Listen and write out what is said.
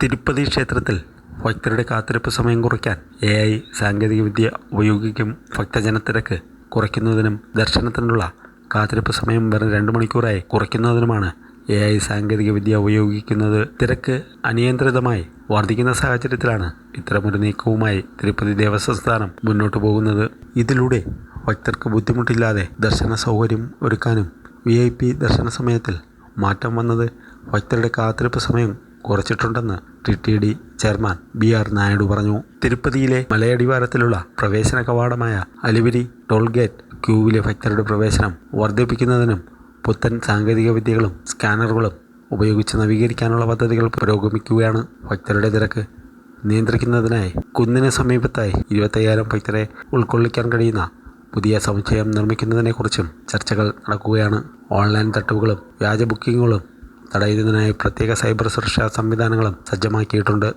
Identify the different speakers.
Speaker 1: തിരുപ്പതി ക്ഷേത്രത്തിൽ ഭക്തരുടെ കാത്തിരിപ്പ് സമയം കുറയ്ക്കാൻ AI സാങ്കേതികവിദ്യ ഉപയോഗിക്കും. ഭക്തജനത്തിരക്ക് കുറയ്ക്കുന്നതിനും ദർശനത്തിനുള്ള കാത്തിരിപ്പ് സമയം വെറും 2 മണിക്കൂറായി കുറയ്ക്കുന്നതിനുമാണ് AI സാങ്കേതികവിദ്യ ഉപയോഗിക്കുന്നത്. തിരക്ക് അനിയന്ത്രിതമായി വർദ്ധിക്കുന്ന സാഹചര്യത്തിലാണ് ഇത്തരമൊരു നീക്കവുമായി തിരുപ്പതി ദേവസ്വം സ്ഥാനം മുന്നോട്ടു പോകുന്നത്. ഇതിലൂടെ ഭക്തർക്ക് ബുദ്ധിമുട്ടില്ലാതെ ദർശന സൗകര്യം ഒരുക്കാനും VIP ദർശന സമയത്തിൽ മാറ്റം വന്നത് ഭക്തരുടെ കാത്തിരിപ്പ് സമയം കുറച്ചിട്ടുണ്ടെന്ന് TTD ചെയർമാൻ BR നായിഡു പറഞ്ഞു. തിരുപ്പതിയിലെ മലയടിവാരത്തിലുള്ള പ്രവേശന കവാടമായ അലിപിരി ടോൾ ഗേറ്റ് ക്യൂവിലെ ഭക്തരുടെ പ്രവേശനം വർദ്ധിപ്പിക്കുന്നതിനും പുത്തൻ സാങ്കേതിക വിദ്യകളും സ്കാനറുകളും ഉപയോഗിച്ച് നവീകരിക്കാനുള്ള പദ്ധതികൾ പുരോഗമിക്കുകയാണ്. ഭക്തരുടെ തിരക്ക് നിയന്ത്രിക്കുന്നതിനായി കുന്നിന് സമീപത്തായി 25,000 ഭക്തരെ ഉൾക്കൊള്ളിക്കാൻ കഴിയുന്ന പുതിയ സമുച്ചയം നിർമ്മിക്കുന്നതിനെക്കുറിച്ചും ചർച്ചകൾ നടക്കുകയാണ്. ഓൺലൈൻ തട്ടിപ്പുകളും വ്യാജ ബുക്കിങ്ങുകളും തടയുന്നതിനായി പ്രത്യേക സൈബർ സുരക്ഷാ സംവിധാനങ്ങളും സജ്ജമാക്കിയിട്ടുണ്ട്.